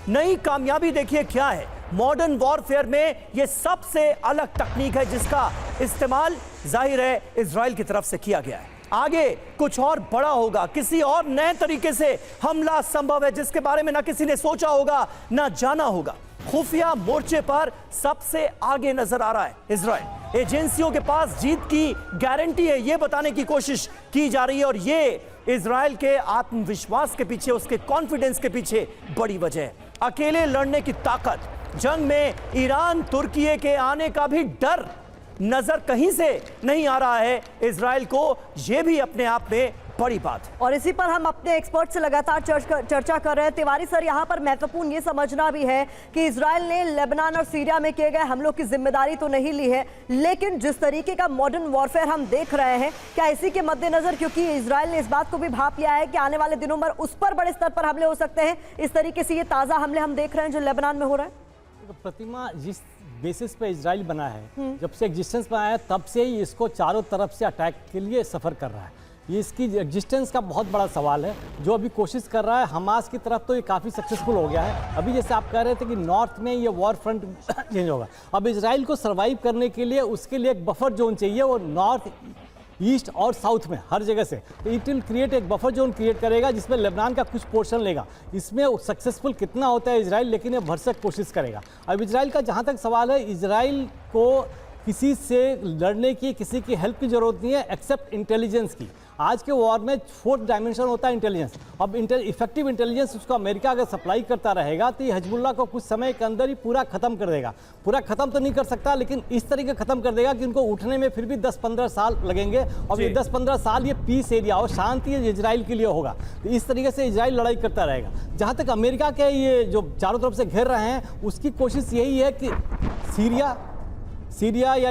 नई कामयाबी देखिए क्या है। मॉडर्न वॉरफेयर में यह सबसे अलग तकनीक है जिसका इस्तेमाल जाहिर है इजराइल की तरफ से किया गया है। आगे कुछ और बड़ा होगा, किसी और नए तरीके से हमला संभव है जिसके बारे में ना किसी ने सोचा होगा ना जाना होगा। खुफिया मोर्चे पर सबसे आगे नजर आ रहा है इजराइल। एजेंसियों के पास जीत की गारंटी है, यह बताने की कोशिश की जा रही है और यह इजराइल के आत्मविश्वास के पीछे, उसके कॉन्फिडेंस के पीछे बड़ी वजह है। अकेले लड़ने की ताकत, जंग में ईरान तुर्की के आने का भी डर नजर कहीं से नहीं आ रहा है इजराइल को। यह भी अपने आप में बड़ी बात है और इसी पर हम अपने एक्सपर्ट से लगातार चर्चा कर रहे हैं। तिवारी सर, यहां पर महत्वपूर्ण ये समझना भी है कि इजराइल ने लेबनान और सीरिया में किए गए हमलों की जिम्मेदारी तो नहीं ली है, लेकिन जिस तरीके का मॉडर्न वॉरफेयर हम देख रहे हैं, क्या इसी के मद्देनजर, क्योंकि इजराइल ने इस बात को भी भाप लिया है कि आने वाले दिनों में उस पर बड़े स्तर पर हमले हो सकते हैं, इस तरीके से ये ताजा हमले हम देख रहे हैं जो लेबनान में हो रहा है? प्रतिमा, जिस बेसिस पे इजराइल बना है, जब से एग्जिस्टेंस में आया तब से ही इसको चारों तरफ से अटैक के लिए सफ़र कर रहा है। ये इसकी एग्जिस्टेंस का बहुत बड़ा सवाल है। जो अभी कोशिश कर रहा है हमास की तरफ, तो ये काफ़ी सक्सेसफुल हो गया है। अभी जैसे आप कह रहे थे कि नॉर्थ में ये वॉर फ्रंट चेंज होगा, अब इजराइल को सर्वाइव करने के लिए उसके लिए एक बफर जोन चाहिए, वो नॉर्थ, ईस्ट और साउथ में हर जगह से। तो इट विल क्रिएट एक बफर जोन क्रिएट करेगा जिसमें लेबनान का कुछ पोर्शन लेगा। इसमें सक्सेसफुल कितना होता है इजराइल, लेकिन ये भरसक कोशिश करेगा। अब इजराइल का जहाँ तक सवाल है, इजराइल को किसी से लड़ने की, किसी की हेल्प की जरूरत नहीं है एक्सेप्ट इंटेलिजेंस की। आज के वॉर में फोर्थ डायमेंशन होता है इंटेलिजेंस। अब इफेक्टिव इंटेलिजेंस उसको अमेरिका अगर सप्लाई करता रहेगा तो ये हिजबुल्लाह को कुछ समय के अंदर ही पूरा खत्म कर देगा। पूरा खत्म तो नहीं कर सकता, लेकिन इस तरीके खत्म कर देगा कि उनको उठने में फिर भी 10-15 साल लगेंगे। और ये 10-15 साल ये पीस एरिया और शांति इजराइल के लिए होगा। तो इस तरीके से इजराइल लड़ाई करता रहेगा। जहाँ तक अमेरिका के ये जो चारों तरफ से घेर रहे हैं, उसकी कोशिश यही है कि सीरिया या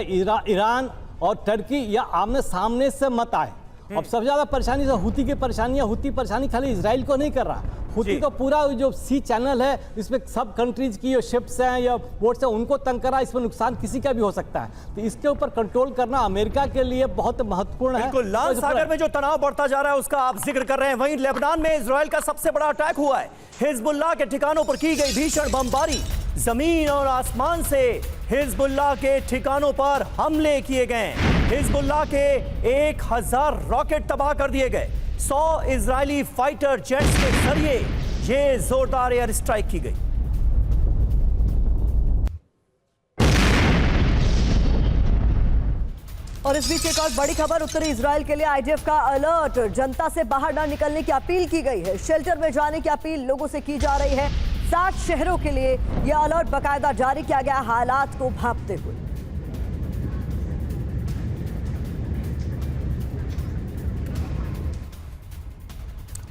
ईरान और टर्की या आमने सामने से मत आए। अब सबसे ज्यादा परेशानी तो हुती की परेशानी है। हुती परेशानी खाली इजराइल को नहीं कर रहा, हुती तो पूरा जो सी चैनल है, इसमें सब कंट्रीज की जो शिप्स हैं या बोट्स हैं उनको तंग करा। इसमें नुकसान किसी का भी हो सकता है, तो इसके ऊपर कंट्रोल करना अमेरिका के लिए बहुत महत्वपूर्ण है। बिल्कुल, लाल सागर में जो तनाव बढ़ता जा रहा है उसका आप जिक्र कर रहे हैं। वहीं लेबनान में इजराइल का सबसे बड़ा अटैक हुआ है। हिजबुल्लाह के ठिकानों पर की गई भीषण बमबारी, जमीन और आसमान से हिजबुल्लाह के ठिकानों पर हमले किए गए। हिजबुल्लाह के 1000 रॉकेट तबाह कर दिए गए। 100 इजरायली फाइटर जेट्स के जरिए ये जोरदार एयर स्ट्राइक की गई। और इस बीच एक और बड़ी खबर, उत्तरी इजराइल के लिए आईडीएफ का अलर्ट, जनता से बाहर न निकलने की अपील की गई है। शेल्टर में जाने की अपील लोगों से की जा रही है। 7 शहरों के लिए यह अलर्ट बाकायदा जारी किया गया हालात को भांपते हुए।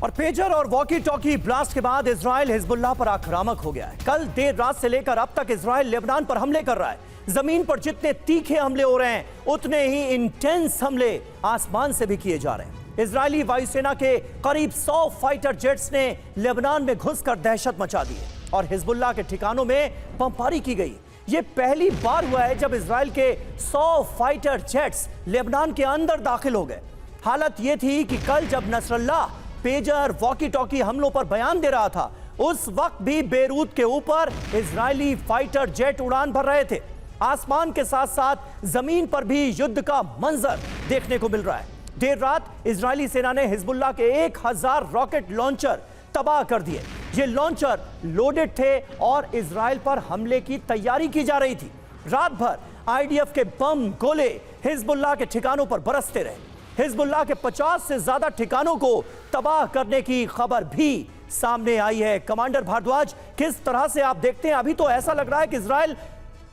और पेजर और वॉकी टॉकी ब्लास्ट के बाद इजराइल हिजबुल्लाह पर आक्रामक हो गया है। कल देर रात से लेकर अब तक इजराइल लेबनान पर हमले कर रहा है। जमीन पर जितने तीखे हमले हो रहे हैं, उतने ही इंटेंस हमले आसमान से भी किए जा रहे हैं। इजरायली वायुसेना के करीब 100 फाइटर जेट्स ने लेबनान में घुसकर दहशत मचा दी है और हिजबुल्लाह के ठिकानों में बमबारी की गई। यह पहली बार हुआ है जब इजराइल के 100 फाइटर जेट्स लेबनान के अंदर दाखिल हो गए। हालत यह थी कि कल जब नसरल्लाह पेजर वॉकी टॉकी हमलों पर बयान दे रहा था, उस वक्त भी बेरूत के ऊपर इजरायली फाइटर जेट उड़ान भर रहे थे। आसमान के साथ साथ जमीन पर भी युद्ध का मंजर देखने को मिल रहा है। देर रात इजरायली सेना ने हिजबुल्लाह के 1000 रॉकेट लॉन्चर तबाह कर दिए। ये लॉन्चर लोडेड थे और इजराइल पर हमले की तैयारी की जा रही थी। रात भर आईडीएफ के बम गोले हिजबुल्लाह के ठिकानों पर बरसते रहे। हिजबुल्लाह के 50 से ज्यादा ठिकानों को तबाह करने की खबर भी सामने आई है। कमांडर भारद्वाज, किस तरह से आप देखते हैं? अभी तो ऐसा लग रहा है कि इजराइल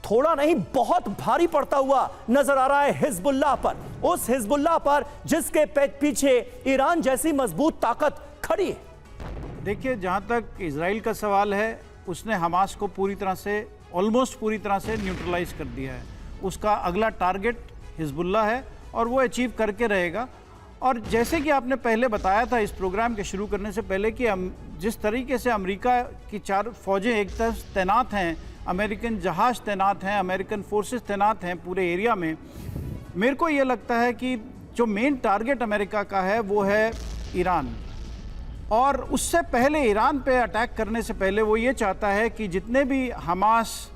थोड़ा नहीं बहुत भारी पड़ता हुआ नजर आ रहा है हिजबुल्लाह पर, उस हिजबुल्लाह पर जिसके पीछे ईरान जैसी मजबूत ताकत खड़ी है। देखिए, जहां तक इजराइल का सवाल है, उसने हमास को पूरी तरह से, ऑलमोस्ट पूरी तरह से न्यूट्रलाइज कर दिया है। उसका अगला टारगेट हिजबुल्लाह है और वो अचीव करके रहेगा। और जैसे कि आपने पहले बताया था इस प्रोग्राम के शुरू करने से पहले कि जिस तरीके से अमेरिका की 4 फौजें एक तरफ तैनात हैं, अमेरिकन जहाज़ तैनात हैं, अमेरिकन फोर्सेस तैनात हैं पूरे एरिया में, मेरे को ये लगता है कि जो मेन टारगेट अमेरिका का है वो है ईरान। और उससे पहले ईरान पे अटैक करने से पहले वो ये चाहता है कि जितने भी हमास,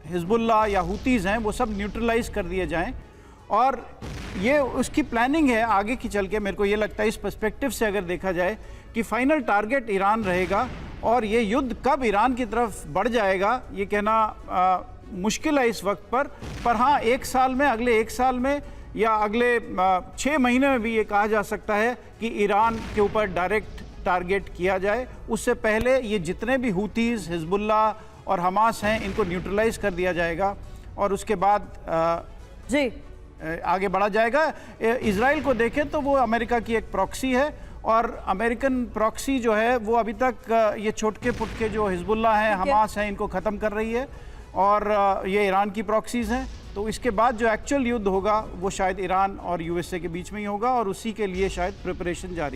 हिजबुल्लाह या हुतीज़ हैं वो सब न्यूट्रलाइज कर दिए जाएं। और ये उसकी प्लानिंग है आगे की चल के। मेरे को ये लगता है इस पर्सपेक्टिव से अगर देखा जाए कि फाइनल टारगेट ईरान रहेगा और ये युद्ध कब ईरान की तरफ बढ़ जाएगा ये कहना मुश्किल है इस वक्त पर हाँ, एक साल में, अगले एक साल में या अगले 6 महीने में भी ये कहा जा सकता है कि ईरान के ऊपर डायरेक्ट टारगेट किया जाए। उससे पहले ये जितने भी हुतीज़, हिजबुल्लाह और हमास हैं इनको न्यूट्रलाइज कर दिया जाएगा और उसके बाद जी आगे बढ़ा जाएगा। इजराइल को देखें तो वो अमेरिका की एक प्रॉक्सी है और अमेरिकन प्रॉक्सी जो है वो अभी तक ये छोटके पुटके जो हिजबुल्लाह हैं, हमास हैं, इनको ख़त्म कर रही है और ये ईरान की प्रॉक्सीज़ हैं। तो इसके बाद जो एक्चुअल युद्ध होगा वो शायद ईरान और यूएसए के बीच में ही होगा और उसी के लिए शायद प्रिपरेशन जारी